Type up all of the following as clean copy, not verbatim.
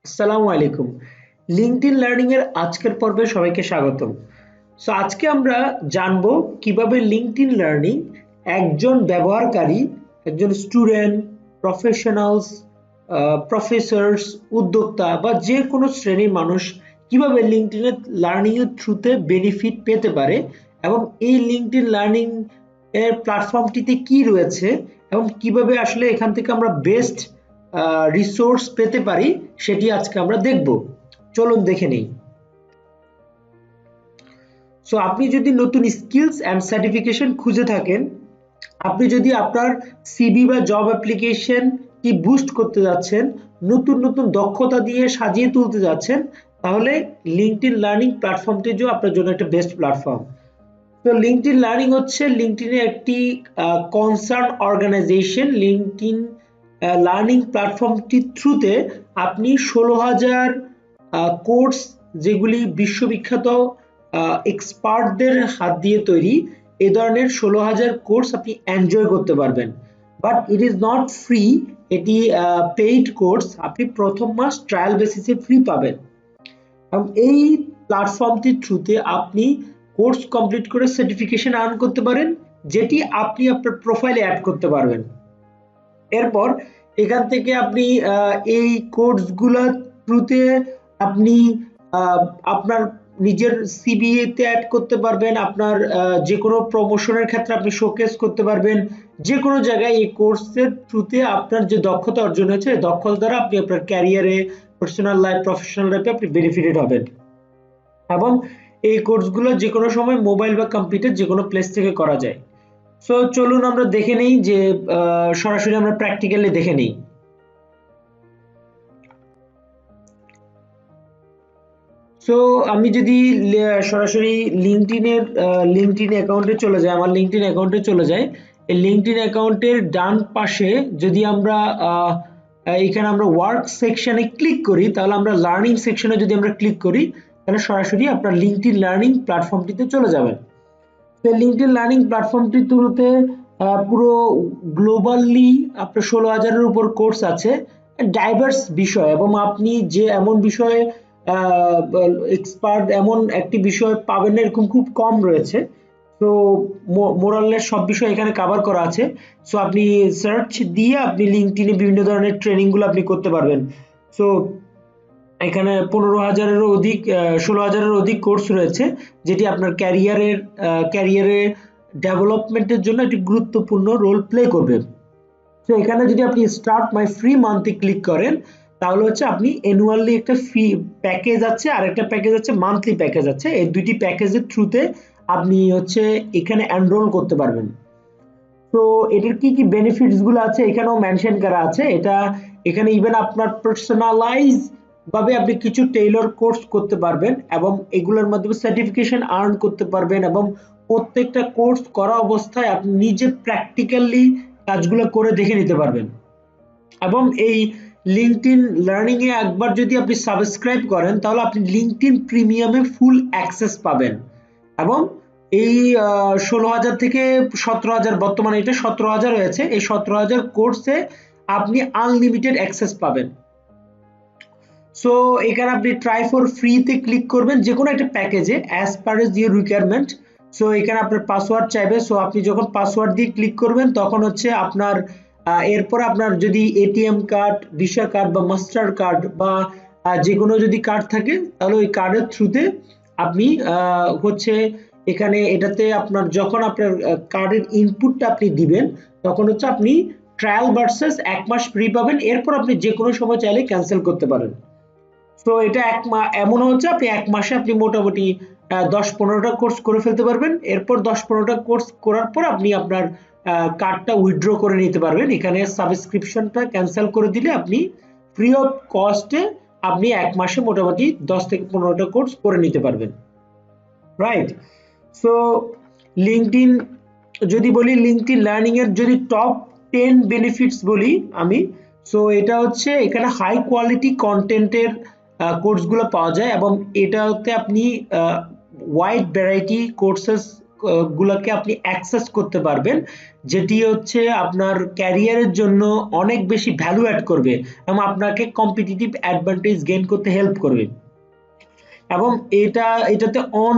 আসসালামু আলাইকুম। LinkedIn learning এর আজকের পর্বে সবাইকে স্বাগতম। আজকে আমরা জানবো কিভাবে লিঙ্কডইন লার্নিং একজন ব্যবহারকারী, একজন স্টুডেন্ট, প্রফেশনালস, প্রফেসরস, উদ্যোক্তা বা যে কোনো শ্রেণীর মানুষ কিভাবে লিঙ্কডইন লার্নিং এর থ্রুতে বেনিফিট পেতে পারে এবং এই লিঙ্কডইন লার্নিং এর প্ল্যাটফর্মটিতে কি রয়েছে এবং কিভাবে আসলে এখান থেকে আমরা বেস্ট রিসোর্স পেতে পারি সেটি আজকে আমরা দেখব। চলুন দেখে নেই। আপনি যদি নতুন স্কিলস অ্যান্ড সার্টিফিকেশন খুঁজে থাকেন, আপনি যদি আপনার সিভি বা জব অ্যাপ্লিকেশন কি বুস্ট করতে যাচ্ছেন, নতুন নতুন দক্ষতা দিয়ে সাজিয়ে তুলতে যাচ্ছেন, তাহলে লিঙ্কডইন লার্নিং প্ল্যাটফর্মটি আপনার জন্য একটা বেস্ট প্ল্যাটফর্ম। তো লিঙ্কডইন লার্নিং হচ্ছে লিঙ্কডইনের একটি কনসার্ন অর্গানাইজেশন। লিঙ্কডইন লার্নিং প্ল্যাটফর্মটির থ্রুতে আপনি 16,000 কোর্স, যেগুলি বিশ্ববিখ্যাত এক্সপার্টদের হাত দিয়ে তৈরি, এই ধরনের 16,000 কোর্স আপনি এনজয় করতে পারবেন। But it is not free, এটি পেইড কোর্স। আপনি প্রথম মাস ট্রায়াল বেসিসে ফ্রি পাবেন এবং এই প্ল্যাটফর্মটির থ্রুতে আপনি কোর্স কমপ্লিট করে সার্টিফিকেশন আর্ন করতে পারেন, যেটি আপনি আপনার প্রোফাইলে অ্যাড করতে পারবেন। এরপর এখান থেকে আপনি এই কোর্সগুলোর থ্রুতে আপনি আপনার নিজের সিভিতে অ্যাড করতে পারবেন, আপনার যে কোনো প্রমোশনের ক্ষেত্রে আপনি শোকেস করতে পারবেন। যে কোনো জায়গায় এই কোর্সের থ্রুতে আপনার যে দক্ষতা অর্জন হয়েছে, দক্ষতা দ্বারা আপনি আপনার ক্যারিয়ারে, পার্সোনাল লাইফ, প্রফেশনাল লাইফে আপনি বেনিফিটেড হবেন। এবং এই কোর্সগুলো যে কোনো সময় মোবাইল বা কম্পিউটার যে কোনো প্লেস থেকে করা যায়। চলুন আমরা দেখে নেই যে সরাসরি আমরা প্র্যাকটিক্যালি দেখে নেই। আমি যদি সরাসরি লিঙ্কডইন অ্যাকাউন্টে চলে যাই, আমার লিঙ্কডইন অ্যাকাউন্টে চলে যাই, এই লিঙ্কডইন অ্যাকাউন্টের ডান পাশে যদি আমরা এখানে আমরা ওয়ার্ক সেকশনে ক্লিক করি, তাহলে আমরা লার্নিং সেকশনে যদি আমরা ক্লিক করি, তাহলে সরাসরি আপনার লিঙ্কডইন লার্নিং প্ল্যাটফর্মটিতে চলে যাবেন। লিঙ্কডইন লার্নিং প্ল্যাটফর্মটির থ্রুতে পুরো গ্লোবালি আপনার 16,000-এর উপর কোর্স আছে, ডাইভার্স বিষয়, এবং আপনি যে এমন বিষয়ে এক্সপার্ট, এমন একটি বিষয় পাবেন না এরকম খুব কম রয়েছে। তো মোরালের সব বিষয় এখানে কভার করা আছে। আপনি সার্চ দিয়ে আপনি লিঙ্কডইনে বিভিন্ন ধরনের ট্রেনিংগুলো আপনি করতে পারবেন। সো এখানে 15,000-এরও অধিক, 16,000-এর অধিক কোর্স রয়েছে, যেটি আপনার ক্যারিয়ারে ডেভেলপমেন্টের জন্য একটি গুরুত্বপূর্ণ রোল প্লে করবে। এখানে যদি আপনি স্টার্ট মাই ফ্রি মান্থে ক্লিক করেন, তাহলে হচ্ছে আপনি অ্যানুয়ালি একটা ফি প্যাকেজ আছে আর একটা প্যাকেজ আছে মান্থলি প্যাকেজ আছে। এই দুইটি প্যাকেজের থ্রুতে আপনি হচ্ছে এখানে এনরোল করতে পারবেন। তো এটার কি কি বেনিফিটস গুলো আছে এখানেও মেনশন করা আছে। এখানে ইভেন আপনার পার্সোনালাইজ ভাবে আপনি কিছু টেইলর কোর্স করতে পারবেন এবং এগুলোর মাধ্যমে সার্টিফিকেশন আর্ন করতে পারবেন, এবং প্রত্যেকটা কোর্স করা অবস্থায় আপনি নিজে প্র্যাকটিক্যালি কাজগুলো করে দেখে নিতে পারবেন। এবং এই লিঙ্কডইন লার্নিং এ একবার যদি আপনি সাবস্ক্রাইব করেন, তাহলে আপনি লিঙ্কডইন প্রিমিয়ামে ফুল অ্যাক্সেস পাবেন। এবং এই 16,000 থেকে 17,000, বর্তমানে এটা 17,000 হয়েছে, এই 17,000 কোর্সে আপনি আনলিমিটেড অ্যাক্সেস পাবেন। এখানে আপনি ট্রাই ফর ফ্রিতে ক্লিক করবেন যে কোনো একটা প্যাকেজে as per age your requirement. এখানে আপনার পাসওয়ার্ড চাইবে। আপনি যখন পাসওয়ার্ড দিয়ে ক্লিক করবেন, তখন হচ্ছে আপনার এরপর আপনার যদি এটিএম কার্ড, ভিসা কার্ড বা মাস্টার কার্ড বা যে কোনো যদি কার্ড থাকে, তাহলে ওই কার্ডের থ্রুতে আপনি হচ্ছে এখানে এটাতে আপনার যখন আপনার কার্ডের ইনপুটটা আপনি দিবেন, তখন হচ্ছে আপনি ট্রায়াল ভার্সেস 1 মাস ফ্রি পাবেন। এরপর আপনি যে কোনো সময় চাইলে ক্যান্সেল করতে পারেন। এটা এমন হচ্ছে আপনি 1 মাসে আপনি মোটামুটি 10-15টা কোর্স করে ফেলতে পারবেন। এরপর 10-15টা কোর্স করার পর আপনি আপনার কার্ডটা উইথড্র করে নিতে পারবেন। এখানে সাবস্ক্রিপশনটা ক্যান্সেল করে দিলে আপনি ফ্রি অফ কস্টে আপনি 1 মাসে মোটামুটি 10 থেকে 15টা কোর্স করে নিতে পারবেন। রাইট। লিঙ্কডইন যদি বলি, লিঙ্কডইন লার্নিং এর যদি টপ 10 বেনিফিটস বলি আমি, এটা হচ্ছে এখানে হাই কোয়ালিটি কন্টেন্টের কোর্সগুলো পাওয়া যায় এবং এটাতে আপনি ওয়াইড ভ্যারাইটি কোর্সেস গুলাকে আপনি অ্যাক্সেস করতে পারবেন, যেটি হচ্ছে আপনার ক্যারিয়ারের জন্য অনেক বেশি ভ্যালু অ্যাড করবে এবং আপনাকে কম্পিটিটিভ অ্যাডভান্টেজ গেইন করতে হেল্প করবে। এবং এটাতে অন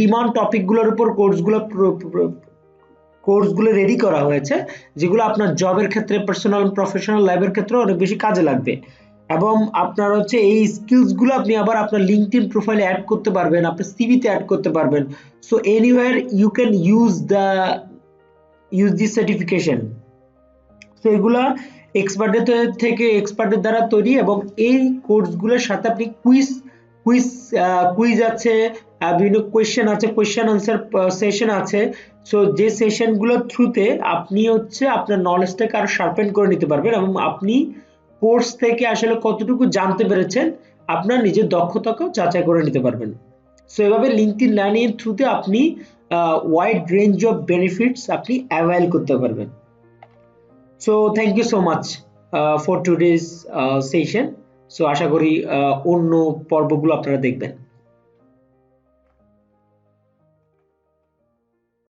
ডিমান্ড টপিকগুলোর উপর কোর্সগুলো রেডি করা হয়েছে, যেগুলো আপনার জবের ক্ষেত্রে, পার্সোনাল প্রফেশনাল লাইফের ক্ষেত্রে অনেক বেশি কাজে লাগবে। এবং আপনার হচ্ছে এই স্কিলসগুলো আপনি আবার আপনার লিঙ্কডইন প্রোফাইলে অ্যাড করতে পারবেন, আপনার সিভিতে অ্যাড করতে পারবেন। So anyway you can use this certification. তো এগুলা এক্সপার্টের দ্বারা তৈরি, এবং এই কোর্সগুলোর সাথে আপনি কুইজ কুইজ আছে, বিভিন্ন কোয়েশ্চেন আছে, কোয়েশ্চেন আনসার সেশন আছে। সো যে সেশনগুলোর থ্রুতে আপনি হচ্ছে আপনার নলেজটাকে আরো শার্পেন করে নিতে পারবেন, এবং আপনি কোর্স থেকে আসলে কতটুকু জানতে পেরেছেন আপনার নিজের দক্ষতাকেও যাচাই করে নিতে পারবেন। সো এভাবে লিঙ্কডইন লার্নিং এর থ্রুতে আপনি ওয়াইড রেঞ্জ অফ বেনিফিটস আপনি অ্যাভেল করতে পারবেন। So thank you so much for today's session. So আশা করি অন্য পর্বগুলো আপনারা দেখবেন।